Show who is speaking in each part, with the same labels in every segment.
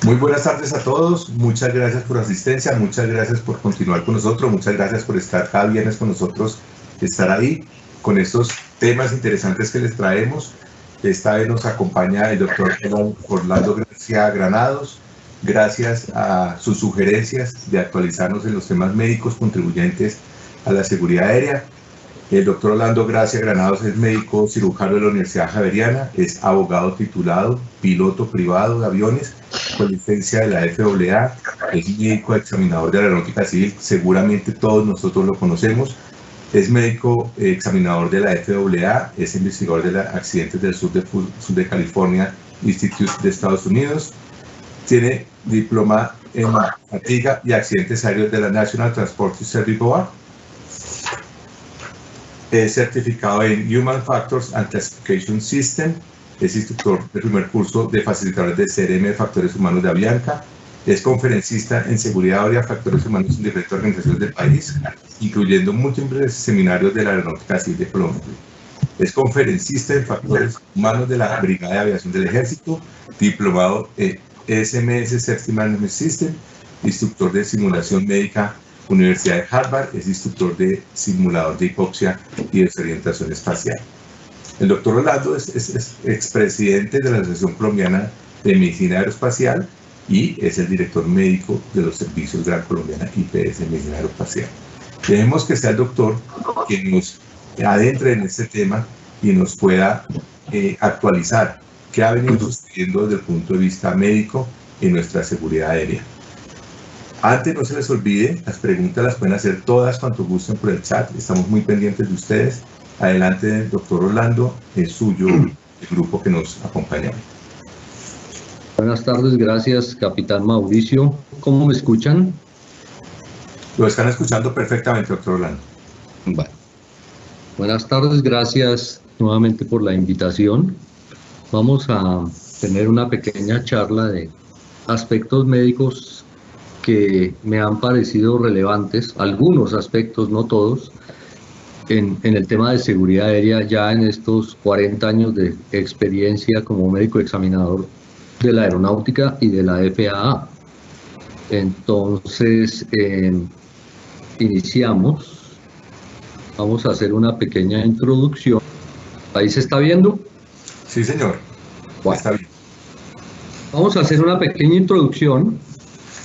Speaker 1: Muy buenas tardes a todos, muchas gracias por la asistencia, muchas gracias por continuar con nosotros, muchas gracias por estar cada viernes con nosotros, estar ahí con estos temas interesantes que les traemos. Esta vez nos acompaña el doctor Orlando Gracia Granados, gracias a sus sugerencias de actualizarnos en los temas médicos contribuyentes a la seguridad aérea. El doctor Orlando Gracia Granados es médico cirujano de la Universidad Javeriana, es abogado titulado, piloto privado de aviones, con licencia de la FAA, es médico examinador de la aeronáutica civil, seguramente todos nosotros lo conocemos, es médico examinador de la FAA, es investigador de accidentes del sur de California Institute de Estados Unidos, tiene diploma en fatiga y accidentes aéreos de la National Transport Service Board, es certificado en Human Factors and Classification System, es instructor del primer curso de facilitadores de CRM de factores humanos de Avianca, es conferencista en seguridad aérea, factores humanos en diferentes organizaciones del país, incluyendo múltiples seminarios de la Aeronáutica Civil de Colombia. Es conferencista en factores humanos de la Brigada de Aviación del Ejército, diplomado en SMS Safety Management System, instructor de simulación médica Universidad de Harvard, es instructor de simulador de hipoxia y desorientación espacial. El doctor Orlando es expresidente de la Asociación Colombiana de Medicina Aeroespacial y es el director médico de los servicios Gran Colombiana IPS en Medicina Aeroespacial. Queremos que sea el doctor que nos adentre en este tema y nos pueda actualizar qué ha venido sucediendo desde el punto de vista médico en nuestra seguridad aérea. Antes, no se les olvide, las preguntas las pueden hacer todas cuanto gusten por el chat, estamos muy pendientes de ustedes. Adelante, doctor Orlando, es suyo el grupo que nos acompaña.
Speaker 2: Buenas tardes, gracias, capitán Mauricio. ¿Cómo me escuchan?
Speaker 1: Lo están escuchando perfectamente, doctor Orlando.
Speaker 2: Bueno. Buenas tardes, gracias nuevamente por la invitación. Vamos a tener una pequeña charla de aspectos médicos que me han parecido relevantes, algunos aspectos, no todos, en el tema de seguridad aérea ya en estos 40 años de experiencia como médico examinador de la aeronáutica y de la FAA. Entonces, iniciamos. Vamos a hacer una pequeña introducción. ¿Ahí se está viendo?
Speaker 1: Sí, señor.
Speaker 2: Bueno,
Speaker 1: está bien.
Speaker 2: Vamos a hacer una pequeña introducción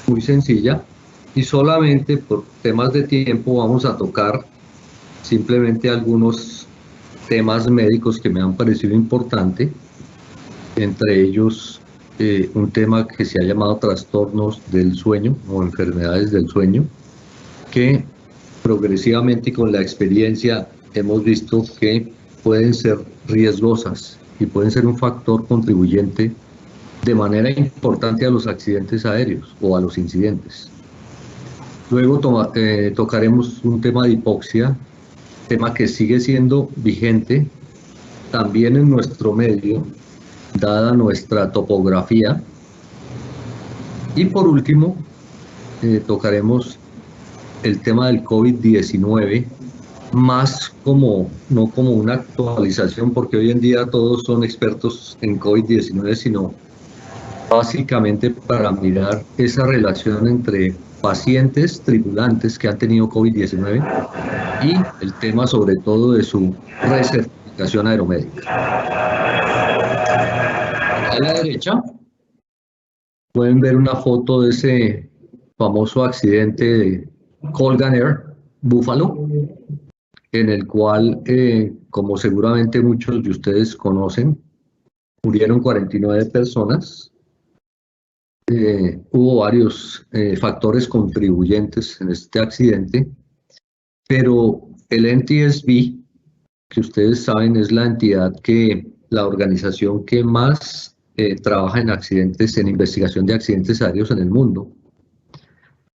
Speaker 2: muy sencilla y solamente por temas de tiempo vamos a tocar simplemente algunos temas médicos que me han parecido importantes, entre ellos un tema que se ha llamado trastornos del sueño o enfermedades del sueño, que progresivamente y con la experiencia hemos visto que pueden ser riesgosas y pueden ser un factor contribuyente de manera importante a los accidentes aéreos o a los incidentes. Luego tocaremos un tema de hipoxia, tema que sigue siendo vigente también en nuestro medio, dada nuestra topografía. Y por último, tocaremos el tema del COVID-19, más no como una actualización, porque hoy en día todos son expertos en COVID-19, sino básicamente para mirar esa relación entre pacientes, tripulantes que han tenido COVID-19 y el tema sobre todo de su recertificación aeromédica. A la derecha pueden ver una foto de ese famoso accidente de Colgan Air, Buffalo, en el cual, como seguramente muchos de ustedes conocen, murieron 49 personas. Hubo varios factores contribuyentes en este accidente, pero el NTSB, que ustedes saben es la organización que más trabaja en investigación de accidentes aéreos en el mundo.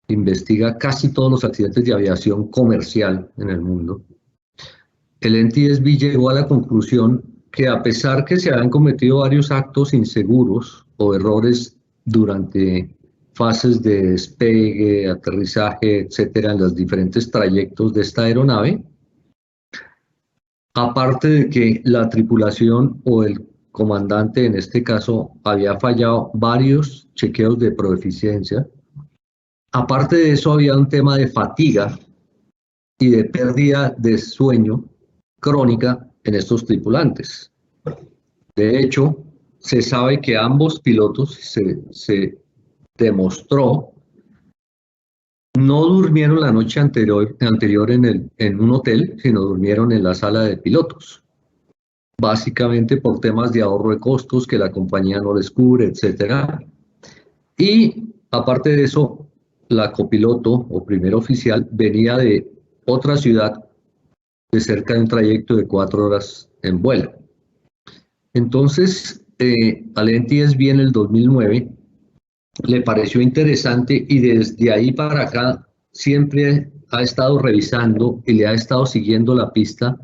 Speaker 2: Investiga casi todos los accidentes de aviación comercial en el mundo. El NTSB llegó a la conclusión que a pesar que se habían cometido varios actos inseguros o errores durante fases de despegue, aterrizaje, etcétera, en los diferentes trayectos de esta aeronave, aparte de que la tripulación o el comandante en este caso había fallado varios chequeos de proeficiencia, aparte de eso había un tema de fatiga y de pérdida de sueño crónica en estos tripulantes. De hecho, se sabe que ambos pilotos se demostró no durmieron la noche anterior en un hotel, sino durmieron en la sala de pilotos. Básicamente por temas de ahorro de costos que la compañía no les cubre, etc. Y aparte de eso, la copiloto o primer oficial venía de otra ciudad de cerca de un trayecto de 4 horas en vuelo. Entonces, al NTSB en el 2009 le pareció interesante y desde ahí para acá siempre ha estado revisando y le ha estado siguiendo la pista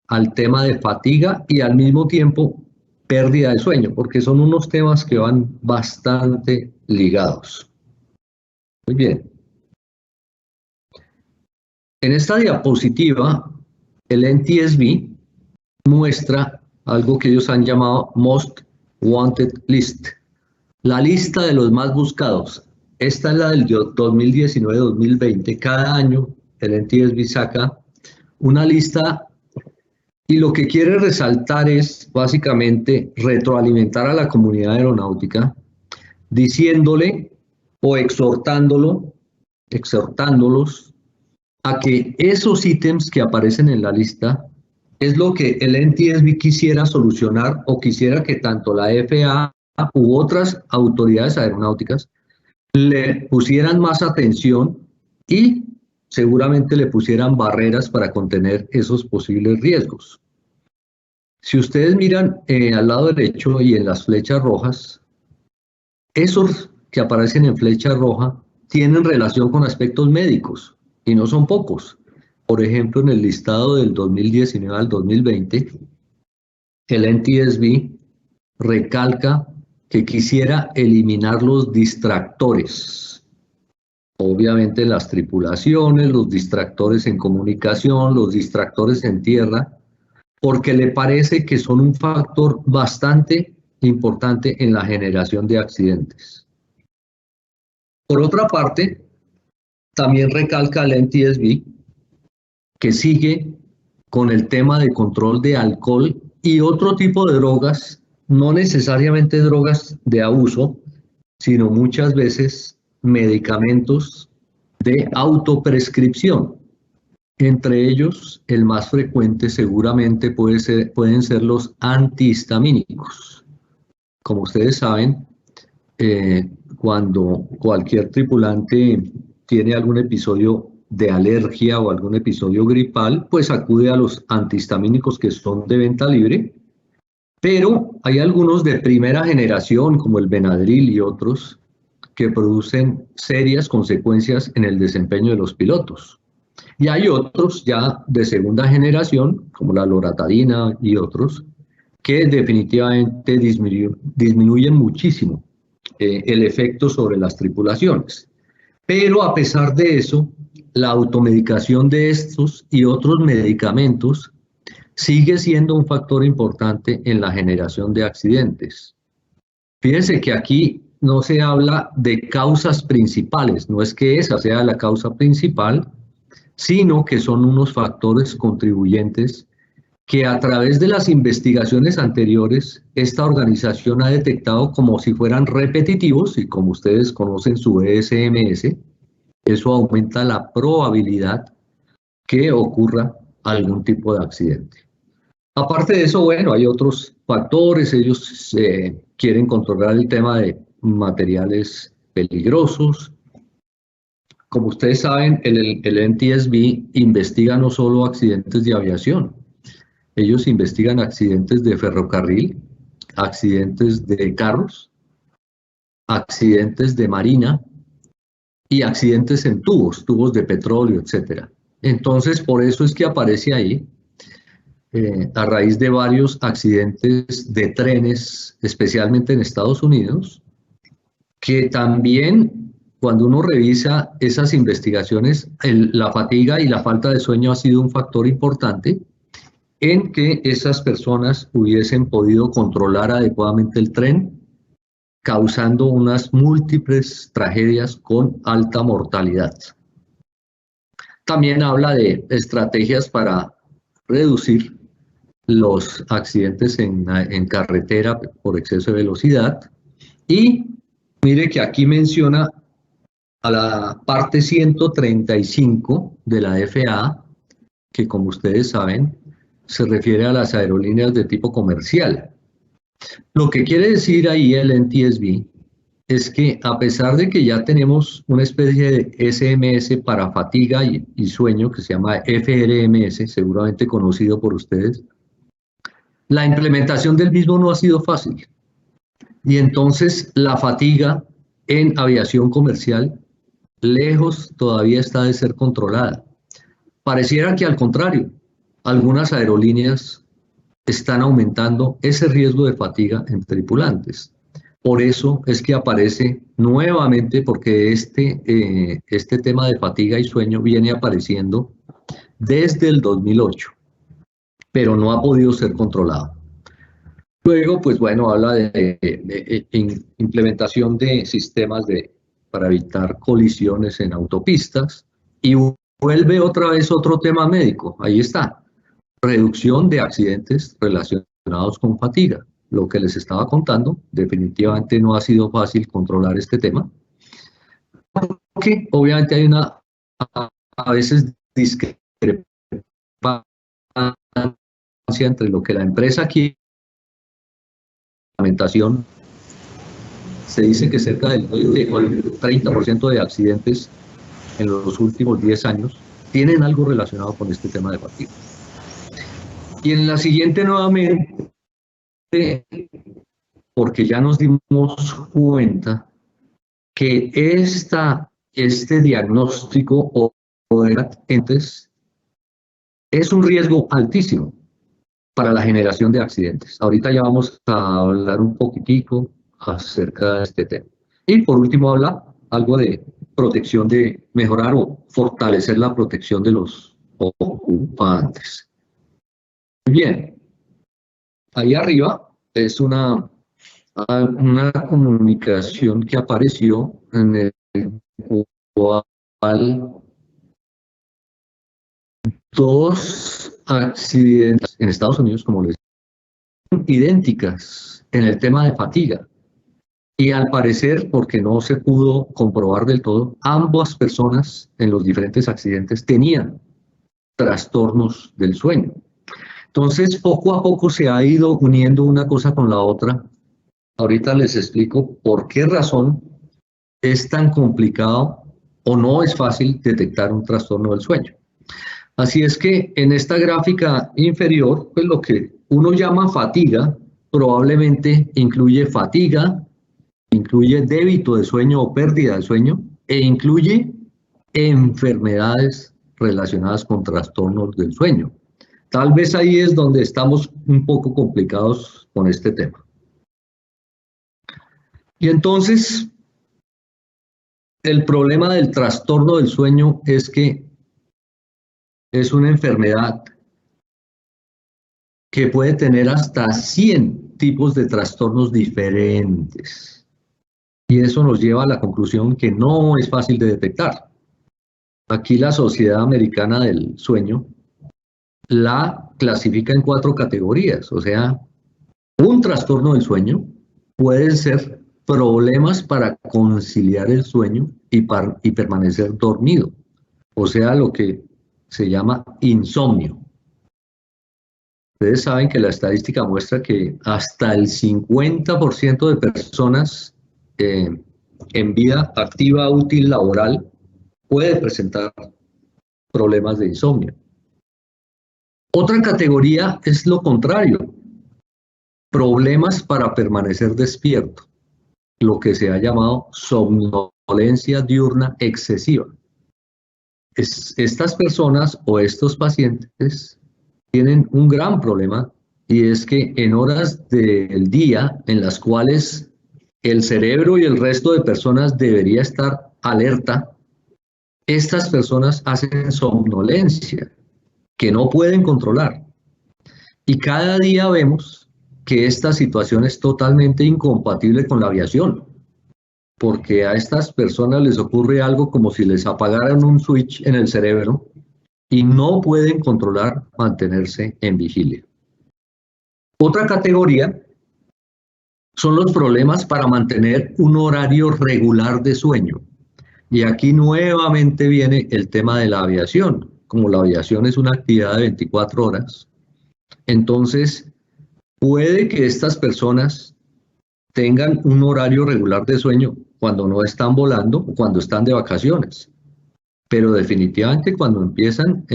Speaker 2: al tema de fatiga y al mismo tiempo pérdida de sueño, porque son unos temas que van bastante ligados. Muy bien. En esta diapositiva, el NTSB muestra algo que ellos han llamado Most Wanted List, la lista de los más buscados. Esta es la del 2019-2020. Cada año el NTSB saca una lista y lo que quiere resaltar es básicamente retroalimentar a la comunidad aeronáutica diciéndole o exhortándolos a que esos ítems que aparecen en la lista es lo que el NTSB quisiera solucionar o quisiera que tanto la FAA u otras autoridades aeronáuticas le pusieran más atención y seguramente le pusieran barreras para contener esos posibles riesgos. Si ustedes miran al lado derecho y en las flechas rojas, esos que aparecen en flecha roja tienen relación con aspectos médicos y no son pocos. Por ejemplo, en el listado del 2019 al 2020, el NTSB recalca que quisiera eliminar los distractores. Obviamente las tripulaciones, los distractores en comunicación, los distractores en tierra, porque le parece que son un factor bastante importante en la generación de accidentes. Por otra parte, también recalca el NTSB que sigue con el tema de control de alcohol y otro tipo de drogas, no necesariamente drogas de abuso, sino muchas veces medicamentos de autoprescripción. Entre ellos, el más frecuente seguramente pueden ser los antihistamínicos. Como ustedes saben, cuando cualquier tripulante tiene algún episodio de alergia o algún episodio gripal, pues acude a los antihistamínicos que son de venta libre, pero hay algunos de primera generación, como el Benadryl y otros, que producen serias consecuencias en el desempeño de los pilotos. Y hay otros ya de segunda generación, como la loratadina y otros, que definitivamente disminuyen muchísimo el efecto sobre las tripulaciones. Pero a pesar de eso, la automedicación de estos y otros medicamentos sigue siendo un factor importante en la generación de accidentes. Fíjense que aquí no se habla de causas principales, no es que esa sea la causa principal, sino que son unos factores contribuyentes que a través de las investigaciones anteriores esta organización ha detectado como si fueran repetitivos y como ustedes conocen su ESMS, eso aumenta la probabilidad que ocurra algún tipo de accidente. Aparte de eso, bueno, hay otros factores, ellos quieren controlar el tema de materiales peligrosos. Como ustedes saben, el NTSB investiga no solo accidentes de aviación, ellos investigan accidentes de ferrocarril, accidentes de carros, accidentes de marina y accidentes en tubos de petróleo, etc. Entonces, por eso es que aparece ahí a raíz de varios accidentes de trenes, especialmente en Estados Unidos, que también cuando uno revisa esas investigaciones, la fatiga y la falta de sueño ha sido un factor importante en que esas personas hubiesen podido controlar adecuadamente el tren, causando unas múltiples tragedias con alta mortalidad. También habla de estrategias para reducir los accidentes en carretera por exceso de velocidad. Y mire que aquí menciona a la parte 135 de la FAA, que como ustedes saben, se refiere a las aerolíneas de tipo comercial. Lo que quiere decir ahí el NTSB es que a pesar de que ya tenemos una especie de SMS para fatiga y sueño, que se llama FRMS, seguramente conocido por ustedes, la implementación del mismo no ha sido fácil. Y entonces la fatiga en aviación comercial lejos todavía está de ser controlada. Pareciera que al contrario, algunas aerolíneas están aumentando ese riesgo de fatiga en tripulantes. Por eso es que aparece nuevamente, porque este tema de fatiga y sueño viene apareciendo desde el 2008, pero no ha podido ser controlado. Luego, pues bueno, habla de implementación de sistemas para evitar colisiones en autopistas y vuelve otra vez otro tema médico. Ahí está, reducción de accidentes relacionados con fatiga. Lo que les estaba contando, definitivamente no ha sido fácil controlar este tema, porque obviamente hay a veces discrepancia entre lo que la empresa quiere. La implementación, se dice que cerca del 30% de accidentes en los últimos 10 años tienen algo relacionado con este tema de fatiga. Y en la siguiente nuevamente, porque ya nos dimos cuenta que este diagnóstico o de accidentes es un riesgo altísimo para la generación de accidentes. Ahorita ya vamos a hablar un poquitico acerca de este tema. Y por último habla algo de protección, de mejorar o fortalecer la protección de los ocupantes. Bien, ahí arriba es una comunicación que apareció en el cual dos accidentes en Estados Unidos, como les digo, idénticas en el tema de fatiga. Y al parecer, porque no se pudo comprobar del todo, ambas personas en los diferentes accidentes tenían trastornos del sueño. Entonces, poco a poco se ha ido uniendo una cosa con la otra. Ahorita les explico por qué razón es tan complicado o no es fácil detectar un trastorno del sueño. Así es que en esta gráfica inferior, pues lo que uno llama fatiga, probablemente incluye fatiga, incluye débito de sueño o pérdida de sueño, e incluye enfermedades relacionadas con trastornos del sueño. Tal vez ahí es donde estamos un poco complicados con este tema. Y entonces, el problema del trastorno del sueño es que es una enfermedad que puede tener hasta 100 tipos de trastornos diferentes. Y eso nos lleva a la conclusión que no es fácil de detectar. Aquí la Sociedad Americana del Sueño la clasifica en 4 categorías. O sea, un trastorno del sueño puede ser problemas para conciliar el sueño y permanecer dormido. O sea, lo que se llama insomnio. Ustedes saben que la estadística muestra que hasta el 50% de personas en vida activa útil laboral puede presentar problemas de insomnio. Otra categoría es lo contrario, problemas para permanecer despierto, lo que se ha llamado somnolencia diurna excesiva. Estas personas o estos pacientes tienen un gran problema, y es que en horas del día en las cuales el cerebro y el resto de personas debería estar alerta, estas personas hacen somnolencia que no pueden controlar. Y cada día vemos que esta situación es totalmente incompatible con la aviación, porque a estas personas les ocurre algo como si les apagaran un switch en el cerebro y no pueden controlar mantenerse en vigilia. Otra categoría son los problemas para mantener un horario regular de sueño. Y aquí nuevamente viene el tema de la aviación. Como la aviación es una actividad de 24 horas, entonces puede que estas personas tengan un horario regular de sueño cuando no están volando o cuando están de vacaciones. Pero definitivamente cuando empiezan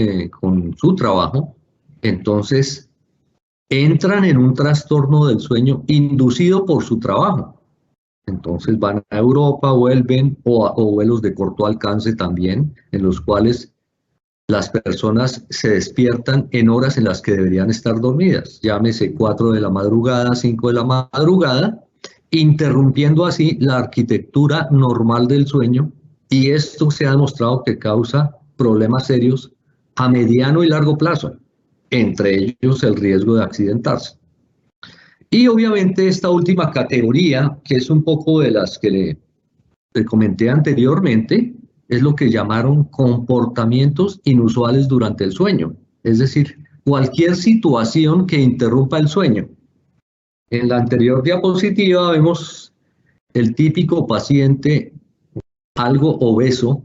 Speaker 2: con su trabajo, entonces entran en un trastorno del sueño inducido por su trabajo. Entonces van a Europa, vuelven, o vuelos de corto alcance también, en los cuales las personas se despiertan en horas en las que deberían estar dormidas, llámese 4 de la madrugada, 5 de la madrugada, interrumpiendo así la arquitectura normal del sueño, y esto se ha demostrado que causa problemas serios a mediano y largo plazo, entre ellos el riesgo de accidentarse. Y obviamente esta última categoría, que es un poco de las que le comenté anteriormente, es lo que llamaron comportamientos inusuales durante el sueño, es decir, cualquier situación que interrumpa el sueño. En la anterior diapositiva vemos el típico paciente algo obeso,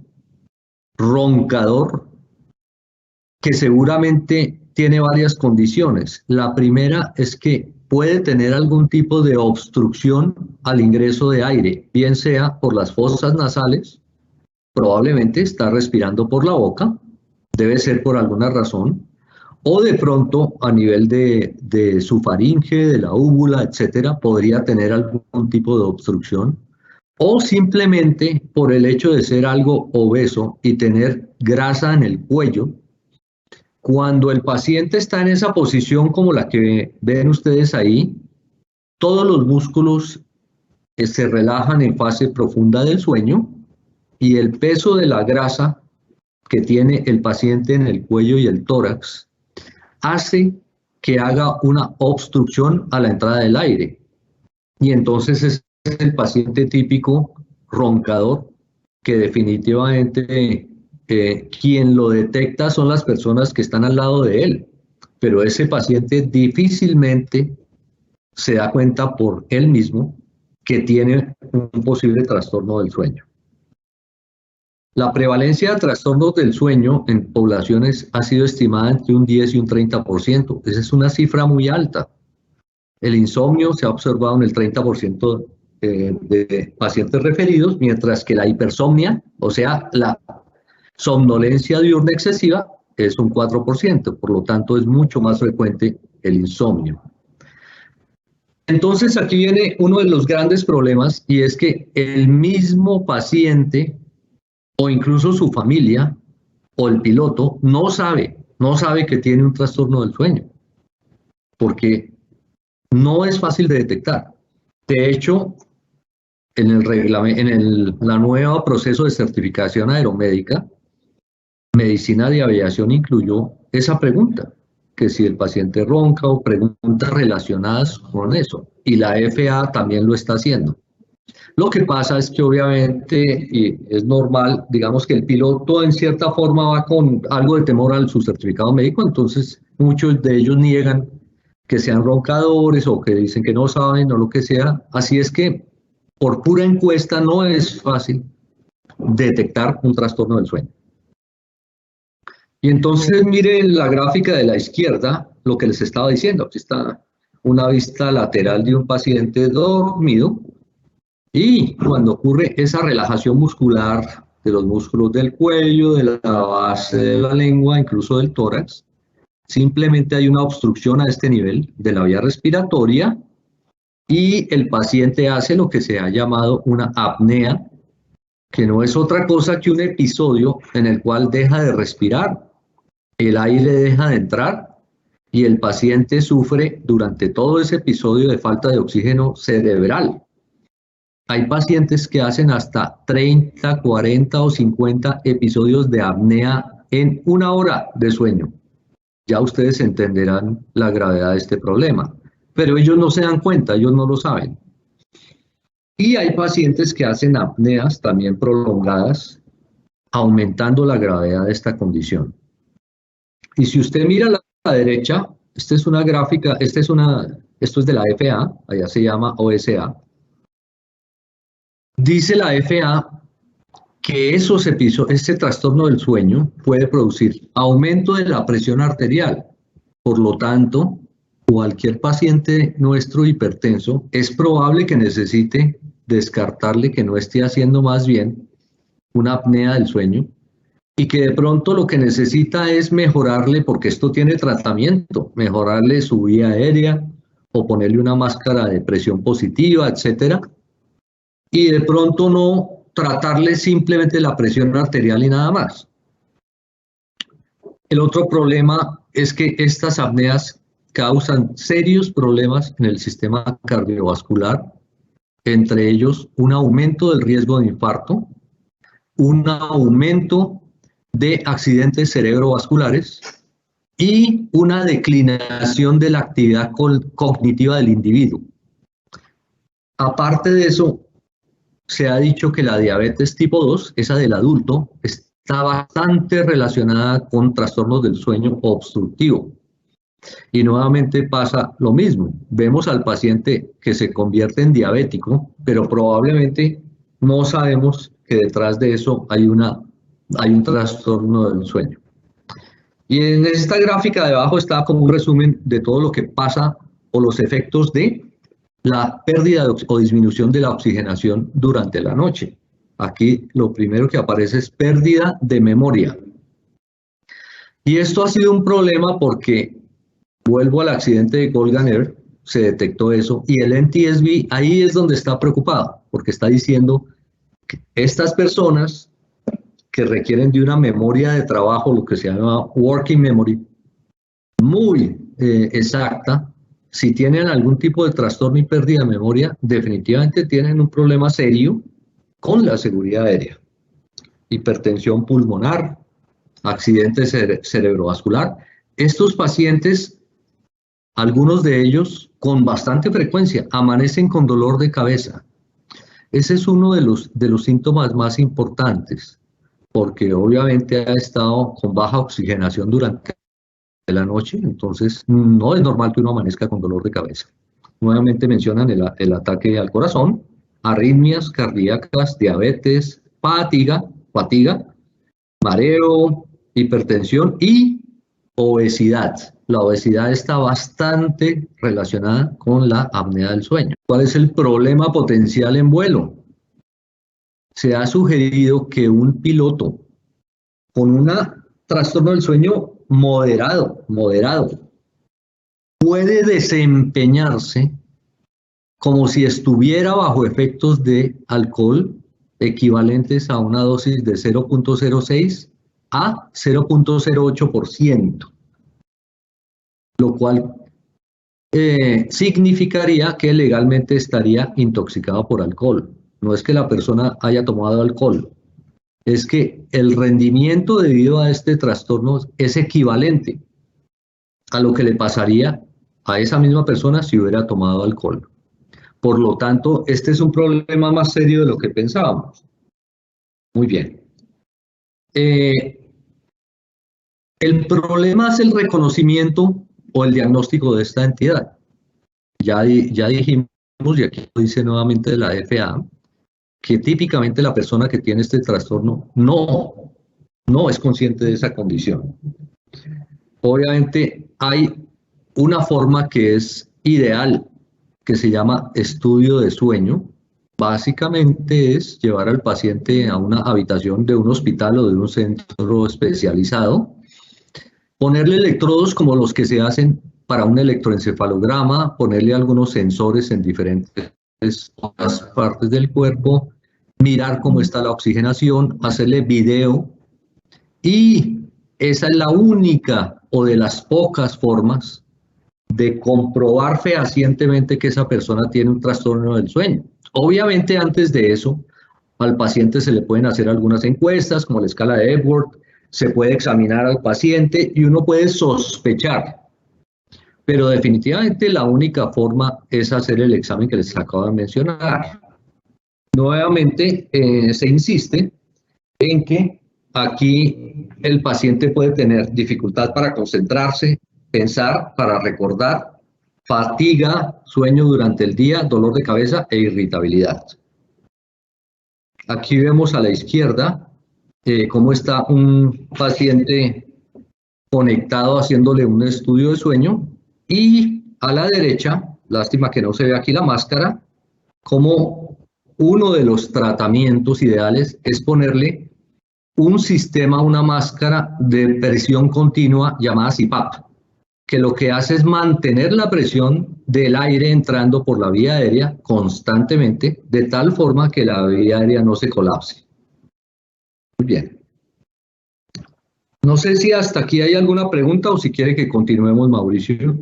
Speaker 2: roncador, que seguramente tiene varias condiciones. La primera es que puede tener algún tipo de obstrucción al ingreso de aire, bien sea por las fosas nasales, probablemente está respirando por la boca, debe ser por alguna razón, o de pronto a nivel de su faringe, de la úvula, etcétera, podría tener algún tipo de obstrucción, o simplemente por el hecho de ser algo obeso y tener grasa en el cuello. Cuando el paciente está en esa posición como la que ven ustedes ahí, todos los músculos se relajan en fase profunda del sueño y el peso de la grasa que tiene el paciente en el cuello y el tórax hace que haga una obstrucción a la entrada del aire. Y entonces es el paciente típico roncador que definitivamente quien lo detecta son las personas que están al lado de él, pero ese paciente difícilmente se da cuenta por él mismo que tiene un posible trastorno del sueño. La prevalencia de trastornos del sueño en poblaciones ha sido estimada entre un 10 y un 30%. Esa es una cifra muy alta. El insomnio se ha observado en el 30% de pacientes referidos, mientras que la hipersomnia, o sea, la somnolencia diurna excesiva, es un 4%, por lo tanto es mucho más frecuente el insomnio. Entonces aquí viene uno de los grandes problemas, y es que el mismo paciente o incluso su familia o el piloto no sabe que tiene un trastorno del sueño, porque no es fácil de detectar. De hecho, en la nueva proceso de certificación aeromédica, Medicina de Aviación incluyó esa pregunta, que si el paciente ronca o preguntas relacionadas con eso, y la FAA también lo está haciendo. Lo que pasa es que obviamente, y es normal, digamos que el piloto en cierta forma va con algo de temor a su certificado médico, entonces muchos de ellos niegan que sean roncadores o que dicen que no saben o lo que sea. Así es que por pura encuesta no es fácil detectar un trastorno del sueño. Y entonces miren la gráfica de la izquierda, lo que les estaba diciendo. Aquí está una vista lateral de un paciente dormido, y cuando ocurre esa relajación muscular de los músculos del cuello, de la base de la lengua, incluso del tórax, simplemente hay una obstrucción a este nivel de la vía respiratoria y el paciente hace lo que se ha llamado una apnea, que no es otra cosa que un episodio en el cual deja de respirar, el aire deja de entrar y el paciente sufre durante todo ese episodio de falta de oxígeno cerebral. Hay pacientes que hacen hasta 30, 40 o 50 episodios de apnea en 1 hora de sueño. Ya ustedes entenderán la gravedad de este problema, pero ellos no se dan cuenta, ellos no lo saben. Y hay pacientes que hacen apneas también prolongadas, aumentando la gravedad de esta condición. Y si usted mira a la derecha, esta es una gráfica, esto es de la FA, allá se llama OSA. Dice la FA que este trastorno del sueño puede producir aumento de la presión arterial. Por lo tanto, cualquier paciente nuestro hipertenso es probable que necesite descartarle que no esté haciendo más bien una apnea del sueño y que de pronto lo que necesita es mejorarle, porque esto tiene tratamiento, mejorarle su vía aérea o ponerle una máscara de presión positiva, etcétera, y de pronto no tratarle simplemente la presión arterial y nada más. El otro problema es que estas apneas causan serios problemas en el sistema cardiovascular, entre ellos un aumento del riesgo de infarto, un aumento de accidentes cerebrovasculares y una declinación de la actividad cognitiva del individuo. Aparte de eso, se ha dicho que la diabetes tipo 2, esa del adulto, está bastante relacionada con trastornos del sueño obstructivo. Y nuevamente pasa lo mismo. Vemos al paciente que se convierte en diabético, pero probablemente no sabemos que detrás de eso hay un trastorno del sueño. Y en esta gráfica de abajo está como un resumen de todo lo que pasa o los efectos de la pérdida o disminución de la oxigenación durante la noche. Aquí lo primero que aparece es pérdida de memoria. Y esto ha sido un problema porque, vuelvo al accidente de Golden Air, se detectó eso, y el NTSB ahí es donde está preocupado, porque está diciendo que estas personas que requieren de una memoria de trabajo, lo que se llama working memory, muy exacta, si tienen algún tipo de trastorno y pérdida de memoria, definitivamente tienen un problema serio con la seguridad aérea. Hipertensión pulmonar, accidente cerebrovascular. Estos pacientes, algunos de ellos con bastante frecuencia, amanecen con dolor de cabeza. Ese es uno de los síntomas más importantes, porque obviamente ha estado con baja oxigenación durante la noche, entonces no es normal que uno amanezca con dolor de cabeza. Nuevamente mencionan el ataque al corazón, arritmias cardíacas, diabetes, fatiga, mareo, hipertensión y obesidad. La obesidad está bastante relacionada con la apnea del sueño. ¿Cuál es el problema potencial en vuelo? Se ha sugerido que un piloto con un trastorno del sueño moderado, puede desempeñarse como si estuviera bajo efectos de alcohol equivalentes a una dosis de 0.06 a 0.08%, lo cual significaría que legalmente estaría intoxicado por alcohol. No es que la persona haya tomado alcohol, es que el rendimiento debido a este trastorno es equivalente a lo que le pasaría a esa misma persona si hubiera tomado alcohol. Por lo tanto, este es un problema más serio de lo que pensábamos. Muy bien. El problema es el reconocimiento o el diagnóstico de esta entidad. Ya dijimos, y aquí lo dice nuevamente la FA, que típicamente la persona que tiene este trastorno no es consciente de esa condición. Obviamente hay una forma que es ideal, que se llama estudio de sueño. Básicamente es llevar al paciente a una habitación de un hospital o de un centro especializado, ponerle electrodos como los que se hacen para un electroencefalograma, ponerle algunos sensores en diferentes partes del cuerpo, mirar cómo está la oxigenación, hacerle video y esa es la única o de las pocas formas de comprobar fehacientemente que esa persona tiene un trastorno del sueño. Obviamente, antes de eso, al paciente se le pueden hacer algunas encuestas, como la escala de Epworth, se puede examinar al paciente y uno puede sospechar. Pero definitivamente la única forma es hacer el examen que les acabo de mencionar. Nuevamente, se insiste en que aquí el paciente puede tener dificultad para concentrarse, pensar, para recordar, fatiga, sueño durante el día, dolor de cabeza e irritabilidad. Aquí vemos a la izquierda cómo está un paciente conectado haciéndole un estudio de sueño, y a la derecha, lástima que no se ve aquí la máscara, como uno de los tratamientos ideales es ponerle un sistema, una máscara de presión continua llamada CPAP, que lo que hace es mantener la presión del aire entrando por la vía aérea constantemente, de tal forma que la vía aérea no se colapse. Muy bien. No sé si hasta aquí hay alguna pregunta o si quiere que continuemos, Mauricio.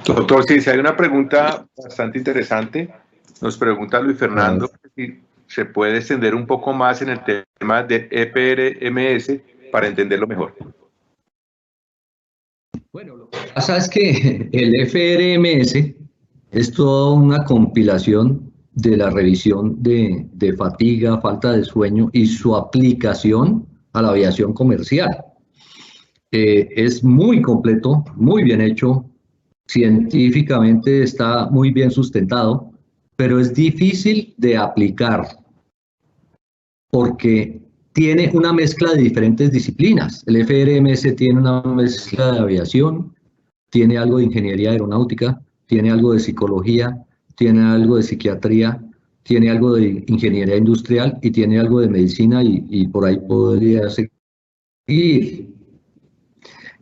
Speaker 1: Doctor, sí, si hay una pregunta bastante interesante. Nos pregunta Luis Fernando si se puede extender un poco más en el tema del EPRMS para entenderlo mejor.
Speaker 2: Bueno, lo que pasa es que el FRMS es toda una compilación de la revisión de fatiga, falta de sueño y su aplicación a la aviación comercial. Es muy completo, muy bien hecho, científicamente está muy bien sustentado, pero es difícil de aplicar porque tiene una mezcla de diferentes disciplinas. El FRMS tiene una mezcla de aviación, tiene algo de ingeniería aeronáutica, tiene algo de psicología, tiene algo de psiquiatría, tiene algo de ingeniería industrial y tiene algo de medicina y por ahí podría seguir.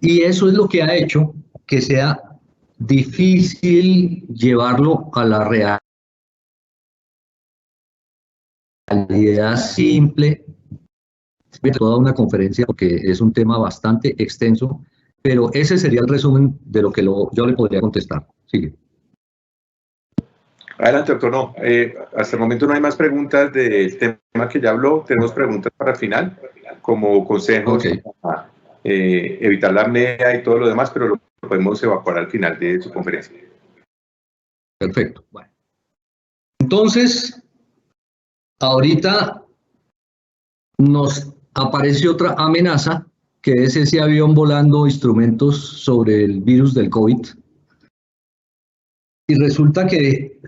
Speaker 2: Y eso es lo que ha hecho que sea difícil llevarlo a la realidad simple. Toda una conferencia porque es un tema bastante extenso, pero ese sería el resumen de lo que yo le podría contestar. Sigue.
Speaker 1: Adelante, doctor. No, hasta el momento no hay más preguntas del tema que ya habló. Tenemos preguntas para el final, como consejos para evitar la apnea y todo lo demás, pero lo podemos evacuar al final de su conferencia.
Speaker 2: Perfecto. Bueno. Entonces, ahorita nos aparece otra amenaza, que es ese avión volando instrumentos sobre el virus del COVID. Y resulta que,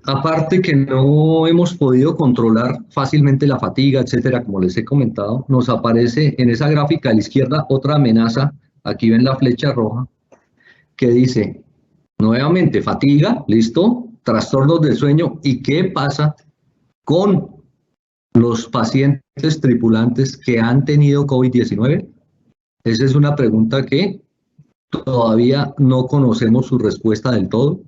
Speaker 2: aparte que no hemos podido controlar fácilmente la fatiga, etcétera, como les he comentado, nos aparece en esa gráfica a la izquierda otra amenaza. Aquí ven la flecha roja, que dice, nuevamente, fatiga, listo, trastornos del sueño. ¿Y qué pasa con los pacientes tripulantes que han tenido COVID-19? Esa es una pregunta que todavía no conocemos su respuesta del todo.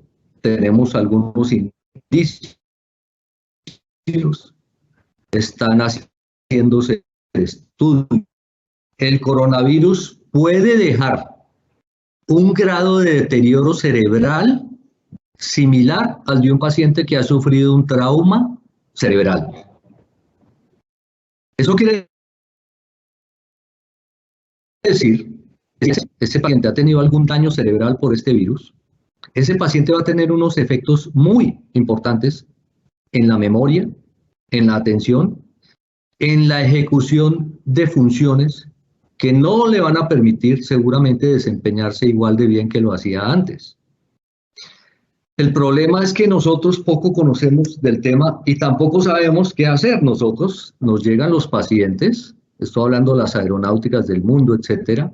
Speaker 2: Tenemos algunos indicios. Están haciéndose estudios. El coronavirus puede dejar un grado de deterioro cerebral similar al de un paciente que ha sufrido un trauma cerebral. Eso quiere decir que si ese paciente ha tenido algún daño cerebral por este virus, ese paciente va a tener unos efectos muy importantes en la memoria, en la atención, en la ejecución de funciones que no le van a permitir seguramente desempeñarse igual de bien que lo hacía antes. El problema es que nosotros poco conocemos del tema y tampoco sabemos qué hacer. Nosotros nos llegan los pacientes, estoy hablando de las aeronáuticas del mundo, etcétera.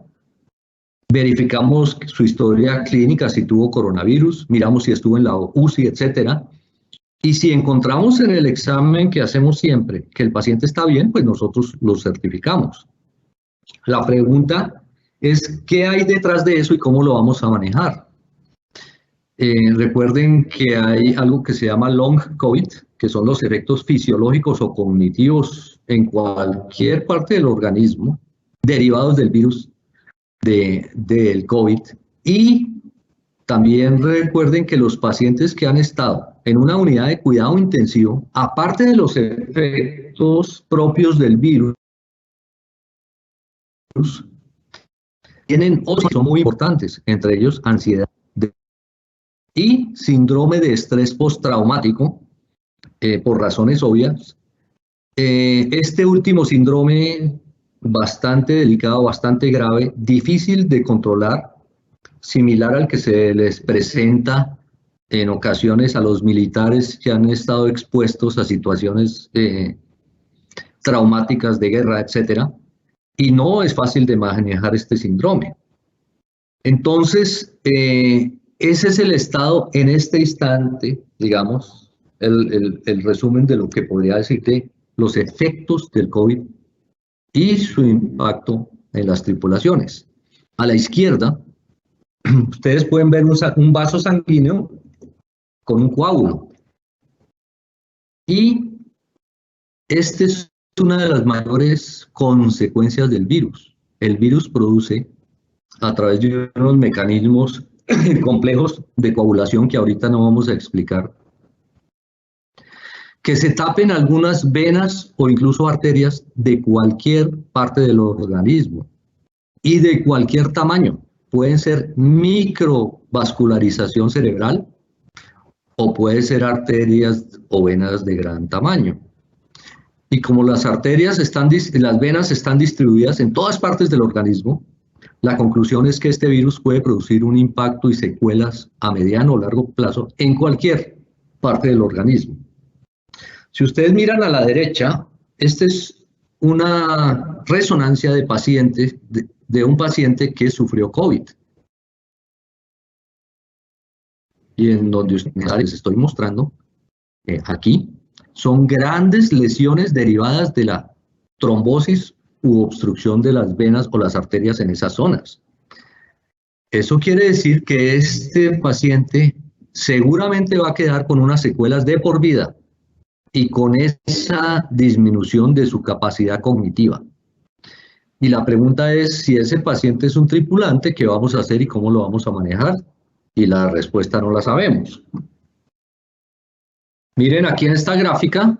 Speaker 2: Verificamos su historia clínica, si tuvo coronavirus, miramos si estuvo en la UCI, etcétera. Y si encontramos en el examen que hacemos siempre que el paciente está bien, pues nosotros lo certificamos. La pregunta es qué hay detrás de eso y cómo lo vamos a manejar. Recuerden que hay algo que se llama long COVID, que son los efectos fisiológicos o cognitivos en cualquier parte del organismo derivados del virus, del COVID. Y también recuerden que los pacientes que han estado en una unidad de cuidado intensivo, aparte de los efectos propios del virus, tienen otros que son muy importantes, entre ellos ansiedad y síndrome de estrés postraumático, por razones obvias. Este último síndrome, bastante delicado, bastante grave, difícil de controlar, similar al que se les presenta en ocasiones a los militares que han estado expuestos a situaciones traumáticas de guerra, etcétera, y no es fácil de manejar este síndrome. Entonces, ese es el estado en este instante, digamos, el resumen de lo que podría decirte los efectos del COVID y su impacto en las tripulaciones. A la izquierda, ustedes pueden ver un vaso sanguíneo con un coágulo. Y esta es una de las mayores consecuencias del virus. El virus produce, a través de unos mecanismos complejos de coagulación que ahorita no vamos a explicar, que se tapen algunas venas o incluso arterias de cualquier parte del organismo y de cualquier tamaño. Pueden ser microvascularización cerebral o puede ser arterias o venas de gran tamaño. Y como las venas están distribuidas en todas partes del organismo, la conclusión es que este virus puede producir un impacto y secuelas a mediano o largo plazo en cualquier parte del organismo. Si ustedes miran a la derecha, esta es una resonancia de pacientes, de un paciente que sufrió COVID. Y en donde les estoy mostrando, aquí, son grandes lesiones derivadas de la trombosis u obstrucción de las venas o las arterias en esas zonas. Eso quiere decir que este paciente seguramente va a quedar con unas secuelas de por vida y con esa disminución de su capacidad cognitiva. Y la pregunta es si ese paciente es un tripulante, ¿qué vamos a hacer y cómo lo vamos a manejar? Y la respuesta no la sabemos. Miren aquí en esta gráfica,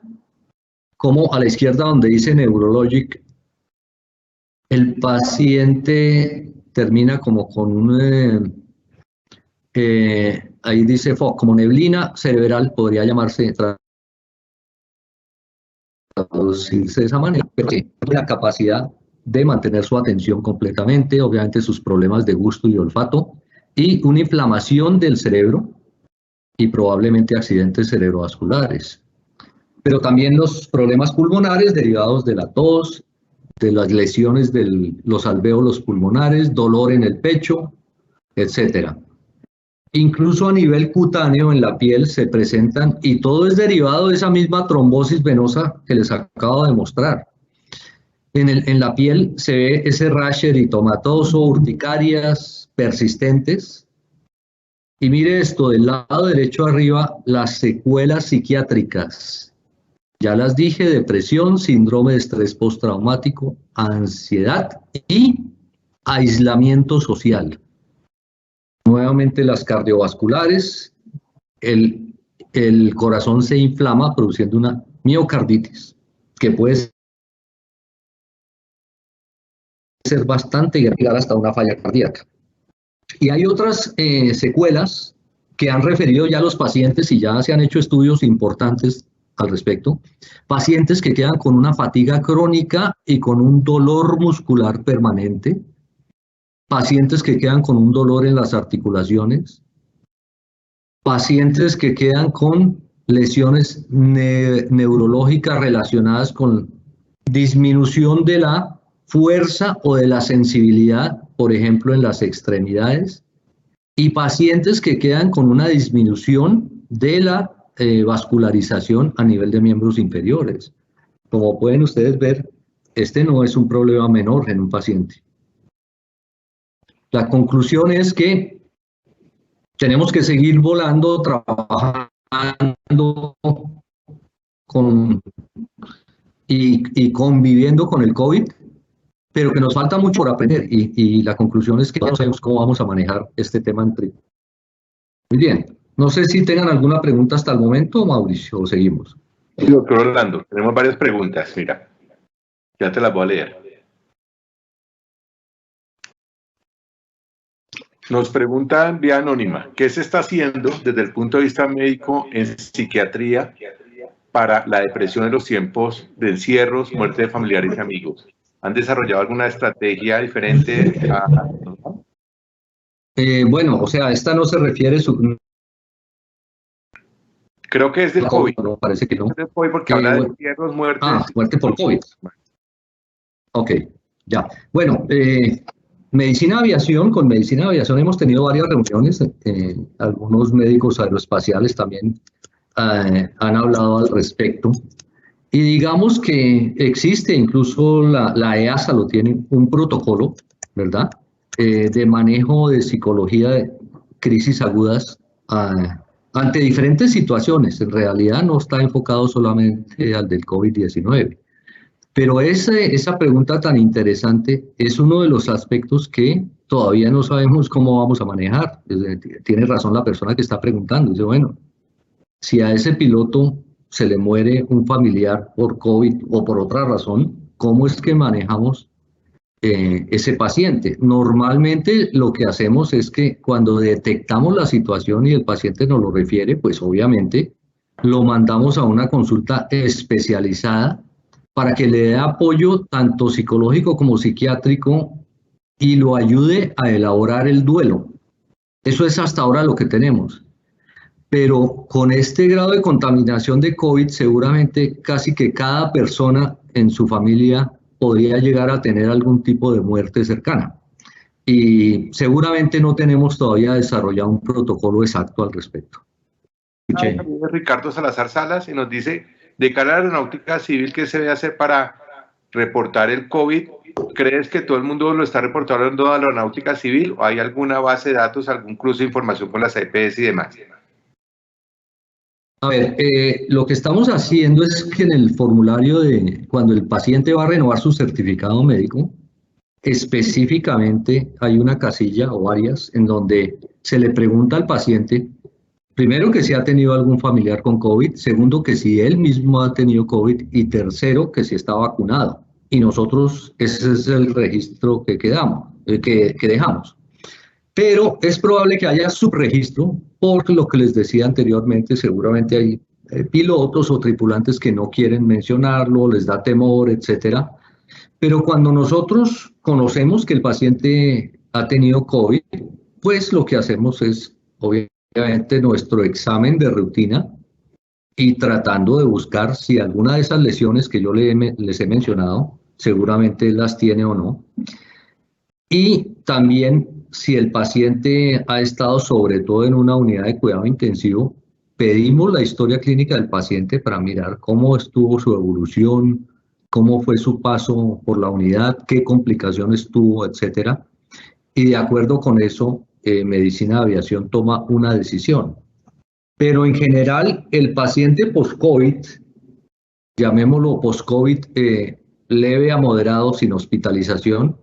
Speaker 2: como a la izquierda donde dice Neurologic, el paciente termina como con un, ahí dice FOC, como neblina cerebral, podría llamarse, traducirse de esa manera, pero la capacidad de mantener su atención completamente, obviamente sus problemas de gusto y olfato, y una inflamación del cerebro y probablemente accidentes cerebrovasculares. Pero también los problemas pulmonares derivados de la tos, de las lesiones de los alvéolos pulmonares, dolor en el pecho, etc. Incluso a nivel cutáneo en la piel se presentan, y todo es derivado de esa misma trombosis venosa que les acabo de mostrar. En la piel se ve ese rash eritomatoso, urticarias persistentes. Y mire esto, del lado derecho arriba, las secuelas psiquiátricas. Ya las dije, depresión, síndrome de estrés postraumático, ansiedad y aislamiento social. Nuevamente las cardiovasculares, el corazón se inflama produciendo una miocarditis, que puede ser bastante grave hasta una falla cardíaca. Y hay otras secuelas que han referido ya los pacientes y ya se han hecho estudios importantes al respecto. Pacientes que quedan con una fatiga crónica y con un dolor muscular permanente. Pacientes que quedan con un dolor en las articulaciones. Pacientes que quedan con lesiones neurológicas relacionadas con disminución de la fuerza o de la sensibilidad, por ejemplo, en las extremidades, y pacientes que quedan con una disminución de la vascularización a nivel de miembros inferiores. Como pueden ustedes ver, este no es un problema menor en un paciente. La conclusión es que tenemos que seguir volando, trabajando y conviviendo con el COVID, pero que nos falta mucho por aprender y la conclusión es que no sabemos cómo vamos a manejar este tema en tribu. Muy bien, no sé si tengan alguna pregunta hasta el momento, Mauricio, o seguimos.
Speaker 1: Sí, doctor Orlando, tenemos varias preguntas, mira, ya te las voy a leer. Nos preguntan vía anónima, ¿qué se está haciendo desde el punto de vista médico en psiquiatría para la depresión en los tiempos de encierros, muerte de familiares y amigos? ¿Han desarrollado alguna estrategia diferente a...?
Speaker 2: Bueno, o sea, esta no se refiere...
Speaker 1: Creo que es del COVID.
Speaker 2: No, parece que no.
Speaker 1: Es del COVID porque habla de encierros, muertes...
Speaker 2: muerte por COVID. Ok, ya. Bueno, medicina aviación, con medicina aviación hemos tenido varias reuniones, algunos médicos aeroespaciales también han hablado al respecto. Y digamos que existe, incluso la EASA lo tiene, un protocolo, ¿verdad?, de manejo de psicología de crisis agudas ante diferentes situaciones. En realidad no está enfocado solamente al del COVID-19. Pero esa pregunta tan interesante es uno de los aspectos que todavía no sabemos cómo vamos a manejar. Tiene razón la persona que está preguntando. Dice, bueno, si a ese piloto se le muere un familiar por COVID o por otra razón, ¿cómo es que manejamos ese paciente? Normalmente lo que hacemos es que cuando detectamos la situación y el paciente nos lo refiere, pues obviamente lo mandamos a una consulta especializada para que le dé apoyo tanto psicológico como psiquiátrico y lo ayude a elaborar el duelo. Eso es hasta ahora lo que tenemos. Pero con este grado de contaminación de COVID, seguramente casi que cada persona en su familia podría llegar a tener algún tipo de muerte cercana. Y seguramente no tenemos todavía desarrollado un protocolo exacto al respecto.
Speaker 1: Ricardo Salazar Salas y nos dice, de cara a la aeronáutica civil, ¿qué se debe hacer para reportar el COVID? ¿Crees que todo el mundo lo está reportando a la aeronáutica civil o hay alguna base de datos, algún cruce de información con las EPS y demás?
Speaker 2: A ver, lo que estamos haciendo es que en el formulario de cuando el paciente va a renovar su certificado médico, específicamente hay una casilla o varias en donde se le pregunta al paciente, primero que si ha tenido algún familiar con COVID, segundo que si él mismo ha tenido COVID y tercero que si está vacunado. Y nosotros ese es el registro que dejamos. Pero es probable que haya subregistro, por lo que les decía anteriormente, seguramente hay pilotos o tripulantes que no quieren mencionarlo, les da temor, etcétera. Pero cuando nosotros conocemos que el paciente ha tenido COVID, pues lo que hacemos es, obviamente, nuestro examen de rutina y tratando de buscar si alguna de esas lesiones que yo les he mencionado, seguramente las tiene o no. Y también si el paciente ha estado sobre todo en una unidad de cuidado intensivo, pedimos la historia clínica del paciente para mirar cómo estuvo su evolución, cómo fue su paso por la unidad, qué complicaciones tuvo, etcétera. Y de acuerdo con eso, Medicina de Aviación toma una decisión. Pero en general, el paciente post-COVID, llamémoslo post-COVID leve a moderado sin hospitalización,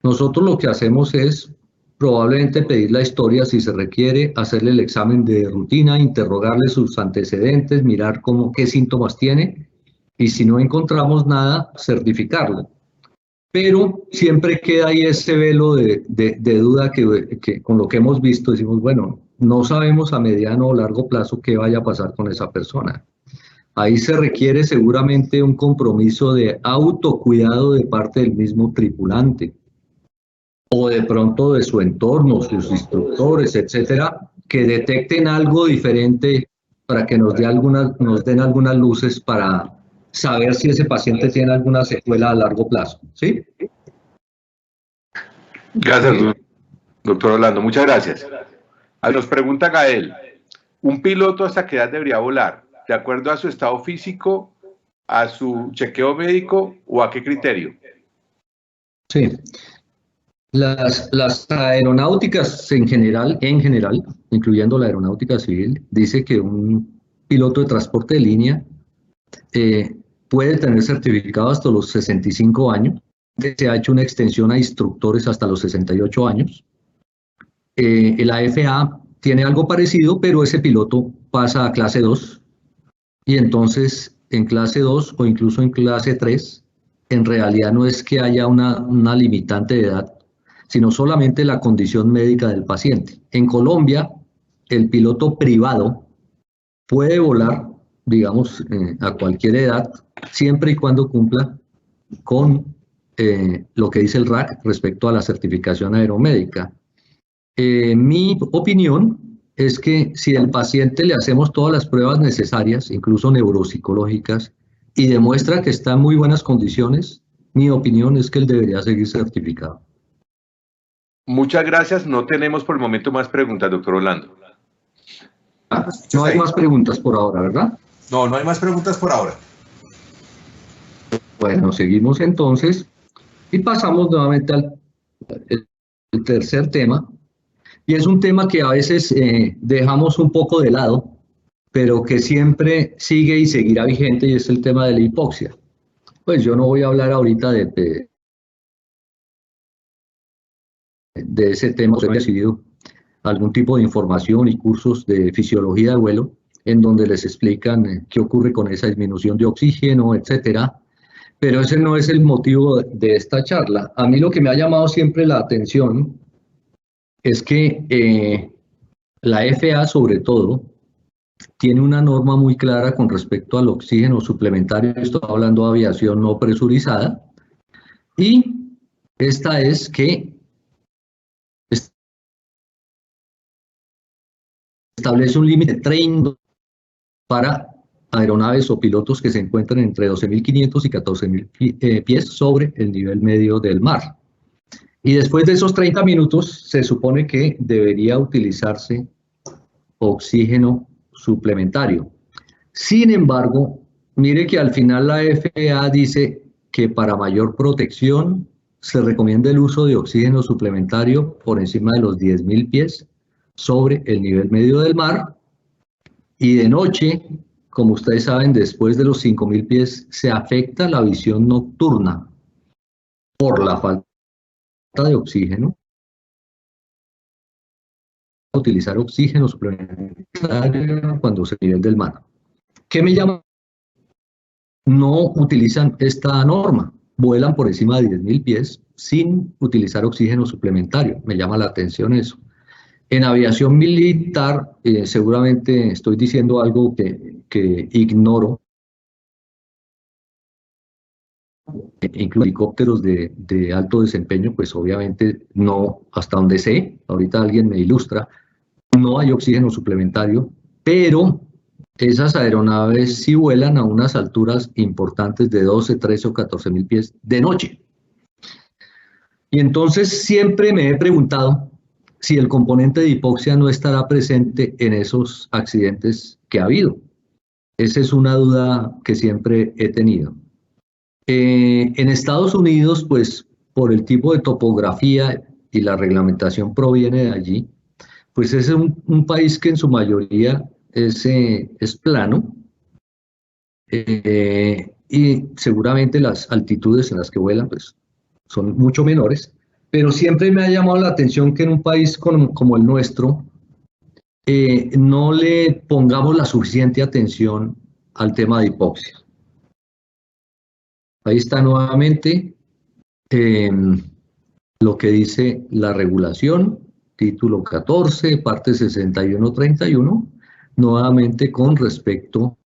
Speaker 2: nosotros lo que hacemos es probablemente pedir la historia si se requiere, hacerle el examen de rutina, interrogarle sus antecedentes, mirar qué síntomas tiene y si no encontramos nada, certificarlo. Pero siempre queda ahí ese velo de duda que con lo que hemos visto decimos, bueno, no sabemos a mediano o largo plazo qué vaya a pasar con esa persona. Ahí se requiere seguramente un compromiso de autocuidado de parte del mismo tripulante o de pronto de su entorno, sus instructores, etcétera, que detecten algo diferente para que nos den algunas luces para saber si ese paciente tiene alguna secuela a largo plazo, ¿sí?
Speaker 1: Gracias, doctor Orlando, muchas gracias. Nos pregunta Gael, ¿un piloto hasta qué edad debería volar? ¿De acuerdo a su estado físico, a su chequeo médico o a qué criterio?
Speaker 2: Sí. Las aeronáuticas en general, incluyendo la aeronáutica civil, dice que un piloto de transporte de línea puede tener certificado hasta los 65 años se ha hecho una extensión a instructores hasta los 68 años. La FAA tiene algo parecido, pero ese piloto pasa a clase 2 y entonces en clase 2 o incluso en clase 3, en realidad no es que haya una limitante de edad, sino solamente la condición médica del paciente. En Colombia, el piloto privado puede volar, digamos, a cualquier edad, siempre y cuando cumpla con lo que dice el RAC respecto a la certificación aeromédica. Mi opinión es que si al paciente le hacemos todas las pruebas necesarias, incluso neuropsicológicas, y demuestra que está en muy buenas condiciones, mi opinión es que él debería seguir certificado.
Speaker 3: Muchas gracias. No tenemos por el momento más preguntas, doctor Orlando.
Speaker 2: No hay más preguntas por ahora, ¿verdad?
Speaker 1: No, no hay más preguntas por ahora.
Speaker 2: Bueno, seguimos entonces y pasamos nuevamente al tercer tema. Y es un tema que a veces dejamos un poco de lado, pero que siempre sigue y seguirá vigente, y es el tema de la hipoxia. Pues yo no voy a hablar ahorita de ese tema. He recibido algún tipo de información y cursos de fisiología de vuelo en donde les explican qué ocurre con esa disminución de oxígeno, etcétera. Pero ese no es el motivo de esta charla. A mí lo que me ha llamado siempre la atención es que la FAA, sobre todo, tiene una norma muy clara con respecto al oxígeno suplementario. Estoy hablando de aviación no presurizada. Y esta es que establece un límite de 30 para aeronaves o pilotos que se encuentran entre 12.500 y 14.000 pies sobre el nivel medio del mar. Y después de esos 30 minutos se supone que debería utilizarse oxígeno suplementario. Sin embargo, mire que al final la FAA dice que para mayor protección se recomienda el uso de oxígeno suplementario por encima de los 10.000 pies sobre el nivel medio del mar, y de noche, como ustedes saben, después de los 5.000 pies se afecta la visión nocturna por la falta de oxígeno. Utilizar oxígeno suplementario cuando se nivel del mar. ¿Qué me llama? No utilizan esta norma, vuelan por encima de 10.000 pies sin utilizar oxígeno suplementario. Me llama la atención eso. En aviación militar, seguramente estoy diciendo algo que ignoro. Incluso helicópteros de alto desempeño, pues obviamente no, hasta donde sé, ahorita alguien me ilustra, no hay oxígeno suplementario, pero esas aeronaves sí vuelan a unas alturas importantes de 12, 13 o 14.000 pies de noche. Y entonces siempre me he preguntado si el componente de hipoxia no estará presente en esos accidentes que ha habido. Esa es una duda que siempre he tenido. En Estados Unidos, pues por el tipo de topografía y la reglamentación proviene de allí, pues es un país que en su mayoría es plano, y seguramente las altitudes en las que vuelan pues son mucho menores, pero siempre me ha llamado la atención que en un país como el nuestro no le pongamos la suficiente atención al tema de hipoxia. Ahí está nuevamente lo que dice la regulación, título 14, parte 61-31, nuevamente con respecto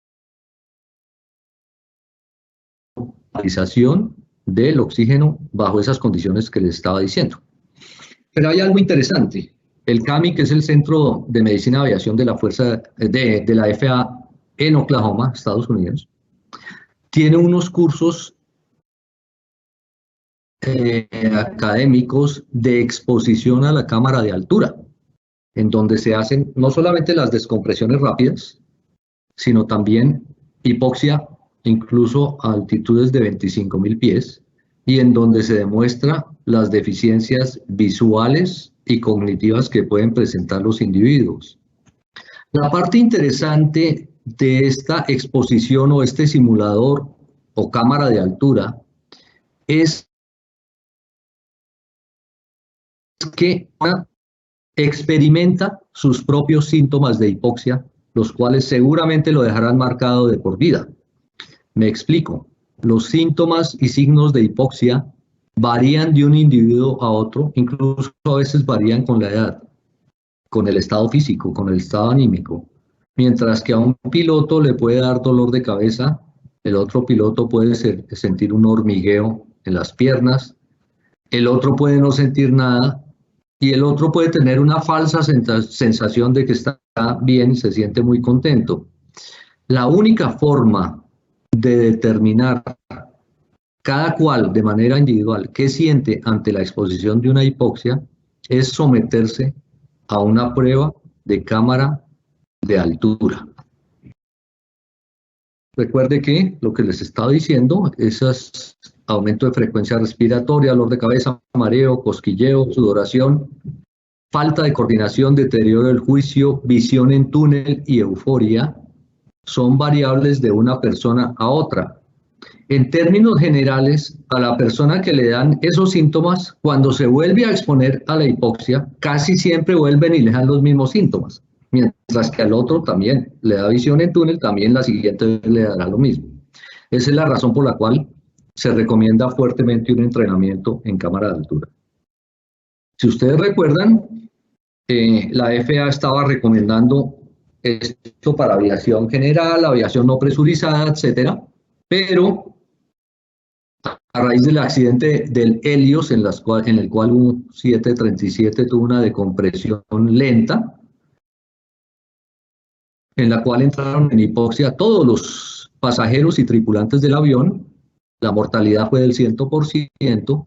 Speaker 2: a la utilización del oxígeno bajo esas condiciones que les estaba diciendo. Pero hay algo interesante. El CAMI, que es el Centro de Medicina de Aviación de la Fuerza de la FAA en Oklahoma, Estados Unidos, tiene unos cursos académicos de exposición a la cámara de altura, en donde se hacen no solamente las descompresiones rápidas, sino también hipoxia, incluso a altitudes de 25.000 pies, y en donde se demuestra las deficiencias visuales y cognitivas que pueden presentar los individuos. La parte interesante de esta exposición o este simulador o cámara de altura es que experimenta sus propios síntomas de hipoxia, los cuales seguramente lo dejarán marcado de por vida. Me explico. Los síntomas y signos de hipoxia varían de un individuo a otro, incluso a veces varían con la edad, con el estado físico, con el estado anímico. Mientras que a un piloto le puede dar dolor de cabeza, el otro piloto puede sentir un hormigueo en las piernas, el otro puede no sentir nada y el otro puede tener una falsa sensación de que está bien y se siente muy contento. La única forma de determinar cada cual de manera individual qué siente ante la exposición de una hipoxia es someterse a una prueba de cámara de altura. Recuerde que lo que les estaba diciendo, esos aumento de frecuencia respiratoria, dolor de cabeza, mareo, cosquilleo, sudoración, falta de coordinación, deterioro del juicio, visión en túnel y euforia, son variables de una persona a otra. En términos generales, a la persona que le dan esos síntomas, cuando se vuelve a exponer a la hipoxia, casi siempre vuelven y le dan los mismos síntomas, mientras que al otro también le da visión en túnel, también la siguiente vez le dará lo mismo. Esa es la razón por la cual se recomienda fuertemente un entrenamiento en cámara de altura. Si ustedes recuerdan, la FAA estaba recomendando esto para aviación general, aviación no presurizada, etcétera, pero a raíz del accidente del Helios, en el cual un 737 tuvo una decompresión lenta, en la cual entraron en hipoxia todos los pasajeros y tripulantes del avión, la mortalidad fue del 100%.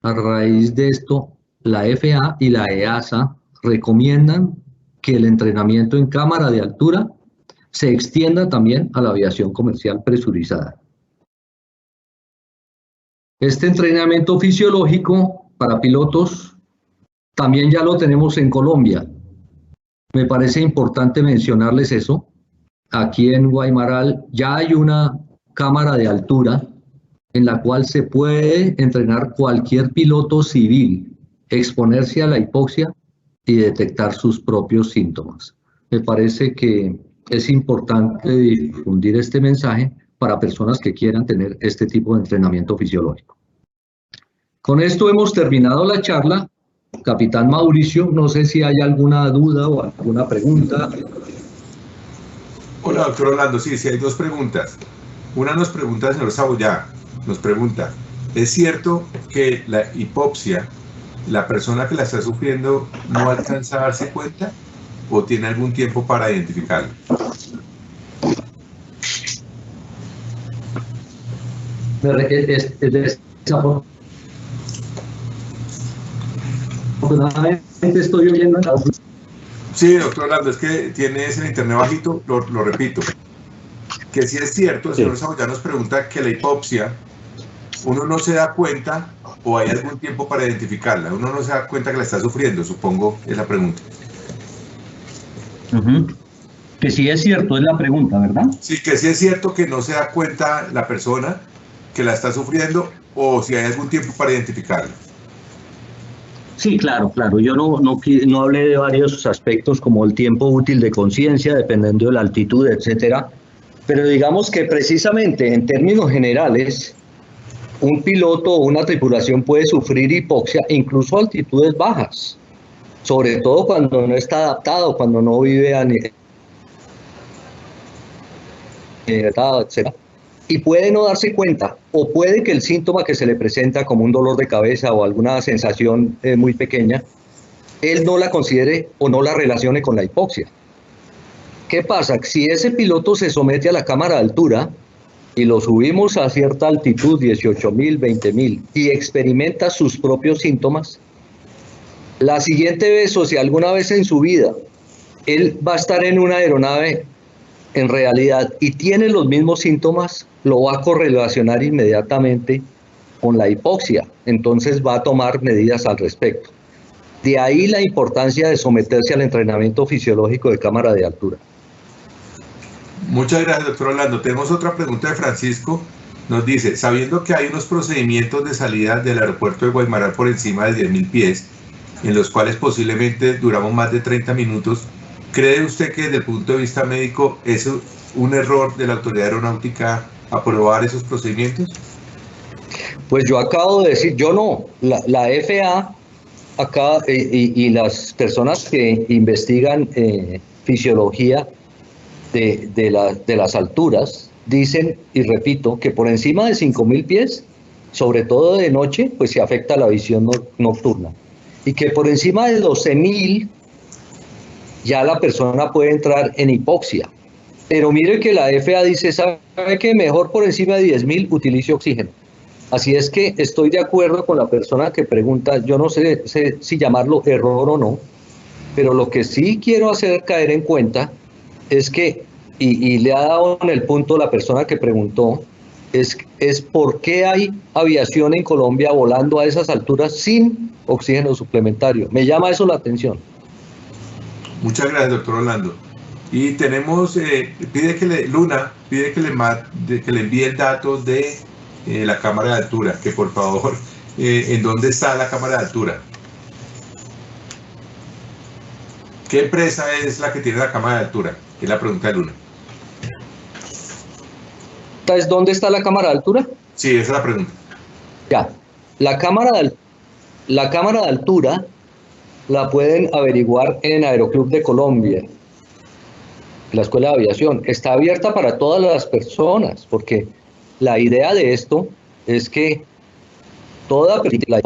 Speaker 2: A raíz de esto, la FAA y la EASA recomiendan que el entrenamiento en cámara de altura se extienda también a la aviación comercial presurizada. Este entrenamiento fisiológico para pilotos también ya lo tenemos en Colombia. Me parece importante mencionarles eso. Aquí en Guaymaral ya hay una cámara de altura en la cual se puede entrenar cualquier piloto civil, exponerse a la hipoxia y detectar sus propios síntomas. Me parece que es importante difundir este mensaje para personas que quieran tener este tipo de entrenamiento fisiológico. Con esto hemos terminado la charla. Capitán Mauricio, no sé si hay alguna duda o alguna pregunta.
Speaker 1: Hola, doctor Orlando. Sí, hay dos preguntas. Una nos pregunta el señor Saboyá, nos pregunta, ¿es cierto que la hipoxia, la persona que la está sufriendo no alcanza a darse cuenta o tiene algún tiempo para identificarlo?
Speaker 2: Estoy oyendo.
Speaker 1: Sí, doctor Orlando, es que tienes el internet bajito, lo repito. Que sí es cierto, el señor Saboyá nos pregunta que la hipoxia, uno no se da cuenta o hay algún tiempo para identificarla. Uno no se da cuenta que la está sufriendo, supongo, es la pregunta.
Speaker 4: Que sí es cierto, es la pregunta, ¿verdad?
Speaker 1: Sí, que sí es cierto que no se da cuenta la persona que la está sufriendo o si hay algún tiempo para identificarla.
Speaker 4: Sí, claro. Yo no hablé de varios aspectos como el tiempo útil de conciencia, dependiendo de la altitud, etcétera. Pero digamos que precisamente en términos generales, un piloto o una tripulación puede sufrir hipoxia incluso a altitudes bajas, sobre todo cuando no está adaptado, cuando no vive a nivel, etcétera. Y puede no darse cuenta, o puede que el síntoma que se le presenta como un dolor de cabeza o alguna sensación muy pequeña, él no la considere o no la relacione con la hipoxia. ¿Qué pasa? Si ese piloto se somete a la cámara de altura y lo subimos a cierta altitud, 18.000, 20.000, y experimenta sus propios síntomas, la siguiente vez o si alguna vez en su vida él va a estar en una aeronave en realidad y tiene los mismos síntomas, lo va a correlacionar inmediatamente con la hipoxia, entonces va a tomar medidas al respecto. De ahí la importancia de someterse al entrenamiento fisiológico de cámara de altura.
Speaker 1: Muchas gracias, doctor Orlando. Tenemos otra pregunta de Francisco. Nos dice, sabiendo que hay unos procedimientos de salida del aeropuerto de Guaymaral por encima de 10.000 pies, en los cuales posiblemente duramos más de 30 minutos. ¿Cree usted que desde el punto de vista médico es un error de la Autoridad Aeronáutica aprobar esos procedimientos?
Speaker 4: Pues yo acabo de decir, yo no, la FAA acá y las personas que investigan fisiología de las alturas dicen, y repito, que por encima de 5.000 pies, sobre todo de noche, pues se afecta la visión nocturna. Y que por encima de 12.000 ya la persona puede entrar en hipoxia. Pero mire que la FAA dice, ¿sabe qué? Mejor por encima de 10.000 utilice oxígeno. Así es que estoy de acuerdo con la persona que pregunta, yo no sé si llamarlo error o no, pero lo que sí quiero hacer caer en cuenta es que, y le ha dado en el punto la persona que preguntó, es por qué hay aviación en Colombia volando a esas alturas sin oxígeno suplementario. Me llama eso la atención.
Speaker 1: Muchas gracias, doctor Orlando. Y tenemos, Luna pide que le envíe el dato de la cámara de altura, que por favor, ¿en dónde está la cámara de altura? ¿Qué empresa es la que tiene la cámara de altura? Es la pregunta de Luna.
Speaker 4: ¿Dónde está la cámara de altura?
Speaker 1: Sí, esa es la pregunta.
Speaker 4: Ya, la cámara de altura la pueden averiguar en Aeroclub de Colombia, la Escuela de Aviación. Está abierta para todas las personas, porque la idea de esto es que toda persona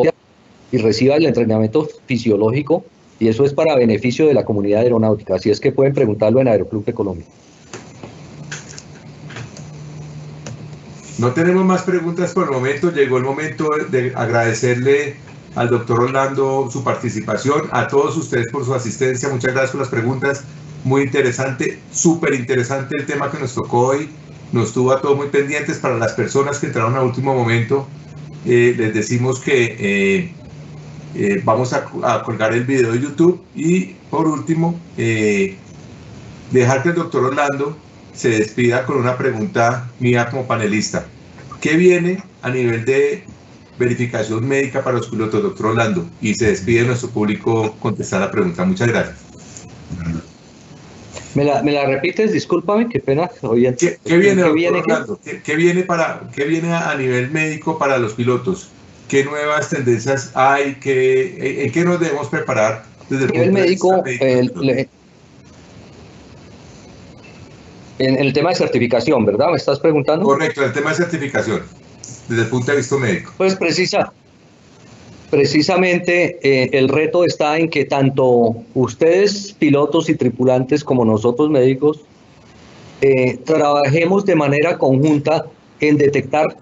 Speaker 4: y reciba el entrenamiento fisiológico, y eso es para beneficio de la comunidad aeronáutica. Así es que pueden preguntarlo en Aeroclub de Colombia.
Speaker 1: No tenemos más preguntas por el momento. Llegó el momento de agradecerle al doctor Orlando su participación, a todos ustedes por su asistencia. Muchas gracias por las preguntas. Muy interesante, súper interesante el tema que nos tocó hoy. Nos tuvo a todos muy pendientes. Para las personas que entraron a último momento, les decimos que vamos a colgar el video de YouTube. Y por último, dejar que el doctor Orlando se despida con una pregunta mía como panelista. ¿Qué viene a nivel de verificación médica para los pilotos, doctor Orlando? Y se despide nuestro público contestar la pregunta. Muchas gracias.
Speaker 4: ¿Me la repites? Discúlpame, qué pena.
Speaker 1: ¿Qué viene, doctor Orlando? ¿Qué viene a nivel médico para los pilotos? ¿Qué nuevas tendencias hay? ¿En qué nos debemos preparar desde el punto de vista médico?
Speaker 4: En el tema de certificación, ¿verdad? ¿Me estás preguntando?
Speaker 1: Correcto, el tema de certificación, desde el punto de vista médico.
Speaker 4: Pues precisamente el reto está en que tanto ustedes, pilotos y tripulantes, como nosotros médicos, trabajemos de manera conjunta en detectar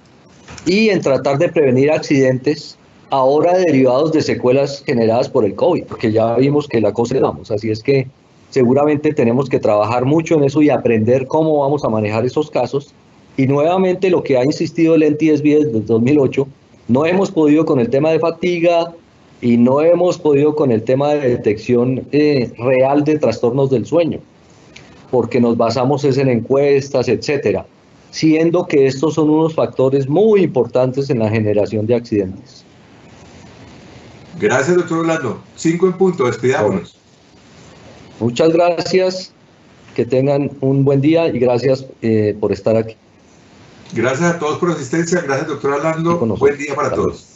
Speaker 4: y en tratar de prevenir accidentes ahora derivados de secuelas generadas por el COVID, porque ya vimos que la cosa vamos, así es que seguramente tenemos que trabajar mucho en eso y aprender cómo vamos a manejar esos casos. Y nuevamente lo que ha insistido el NTSB desde el 2008, no hemos podido con el tema de fatiga y no hemos podido con el tema de detección real de trastornos del sueño, porque nos basamos en encuestas, etcétera, siendo que estos son unos factores muy importantes en la generación de accidentes.
Speaker 1: Gracias, doctor Orlando. 5 en punto, despidámonos.
Speaker 4: Muchas gracias, que tengan un buen día y gracias por estar aquí.
Speaker 1: Gracias a todos por la asistencia, gracias doctor Orlando, buen día para todos.